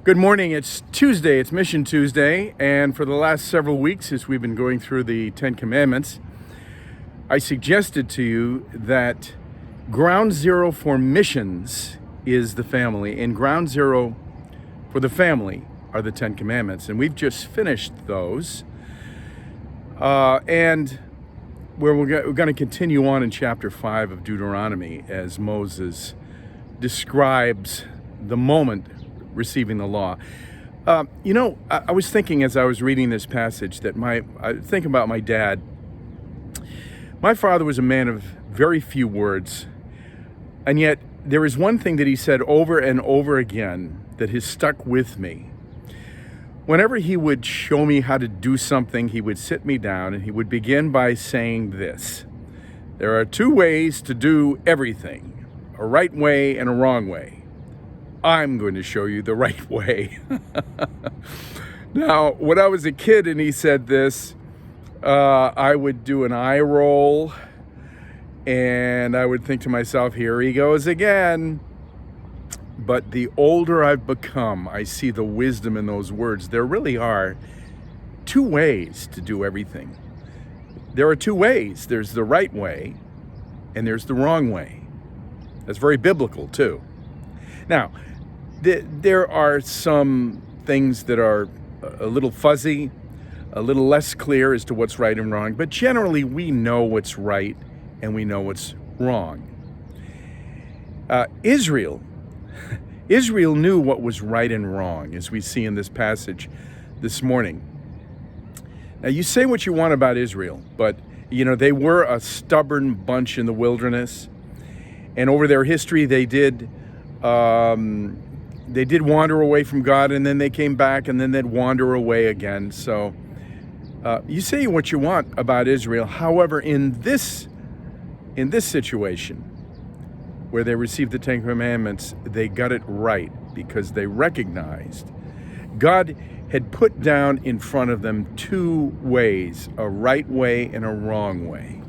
Good morning. It's Tuesday. It's Mission Tuesday. And for the last several weeks, as we've been going through the Ten Commandments, I suggested to you that ground zero for missions is the family, and ground zero for the family are the Ten Commandments. And we've just finished those. And we're going to continue on in chapter 5 of Deuteronomy as Moses describes the moment receiving the law. I was thinking as I was reading this passage that I think about my dad. My father was a man of very few words, and yet there is one thing that he said over and over again that has stuck with me. Whenever he would show me how to do something, he would sit me down and he would begin by saying this: there are two ways to do everything, a right way and a wrong way. I'm going to show you the right way. Now, when I was a kid and he said this, I would do an eye roll and I would think to myself, here he goes again. But the older I've become, I see the wisdom in those words. There really are two ways to do everything. There are two ways. There's the right way and there's the wrong way. That's very biblical too. Now, there are some things that are a little fuzzy, a little less clear as to what's right and wrong, but generally we know what's right and we know what's wrong. Israel knew what was right and wrong, as we see in this passage this morning. Now, you say what you want about Israel, but they were a stubborn bunch in the wilderness, and over their history they did wander away from God, and then they came back, and then they'd wander away again. So you say what you want about Israel. However, in this situation where they received the Ten Commandments, they got it right because they recognized God had put down in front of them two ways, a right way and a wrong way.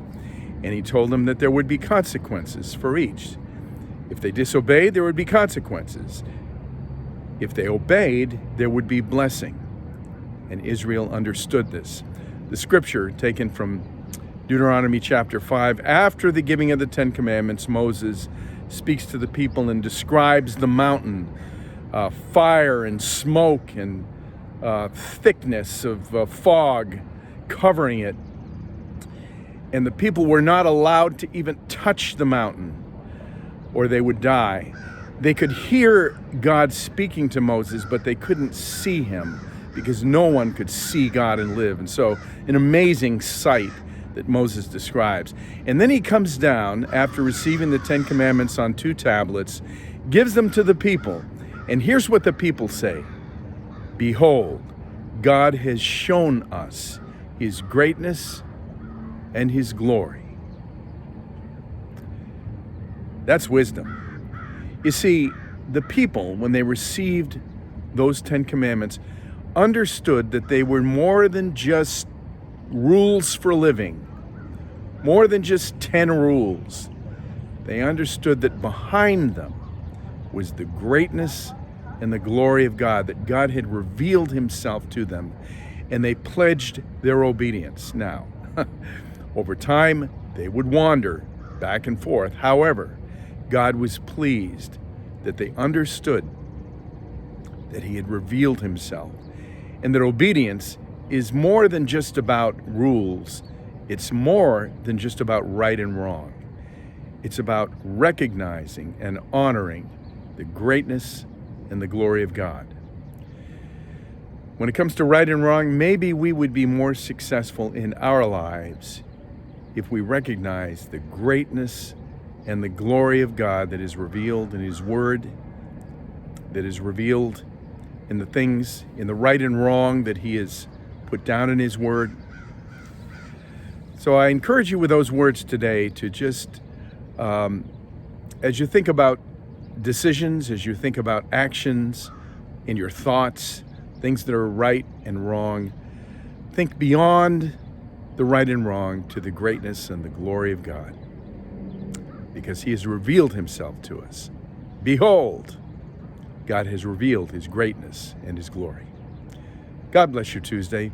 And he told them that there would be consequences for each. If they disobeyed, there would be consequences. If they obeyed, there would be blessing. And Israel understood this. The scripture taken from Deuteronomy chapter 5, after the giving of the Ten Commandments, Moses speaks to the people and describes the mountain, fire and smoke and thickness of fog covering it. And the people were not allowed to even touch the mountain, or they would die. They could hear God speaking to Moses, but they couldn't see him because no one could see God and live. And so an amazing sight that Moses describes. And then he comes down after receiving the Ten Commandments on 2 tablets, gives them to the people. And here's what the people say: behold, God has shown us his greatness and his glory. That's wisdom. You see, the people, when they received those 10 Commandments, understood that they were more than just rules for living, more than just 10 rules. They understood that behind them was the greatness and the glory of God, that God had revealed himself to them, and they pledged their obedience. Now, over time, they would wander back and forth. However, God was pleased that they understood that he had revealed himself, and that obedience is more than just about rules. It's more than just about right and wrong. It's about recognizing and honoring the greatness and the glory of God. When it comes to right and wrong, maybe we would be more successful in our lives if we recognize the greatness and the glory of God that is revealed in his word, that is revealed in the things, in the right and wrong that he has put down in his word. So I encourage you with those words today to just, as you think about decisions, as you think about actions in your thoughts, things that are right and wrong, think beyond the right and wrong to the greatness and the glory of God, because he has revealed himself to us. Behold, God has revealed his greatness and his glory. God bless your Tuesday.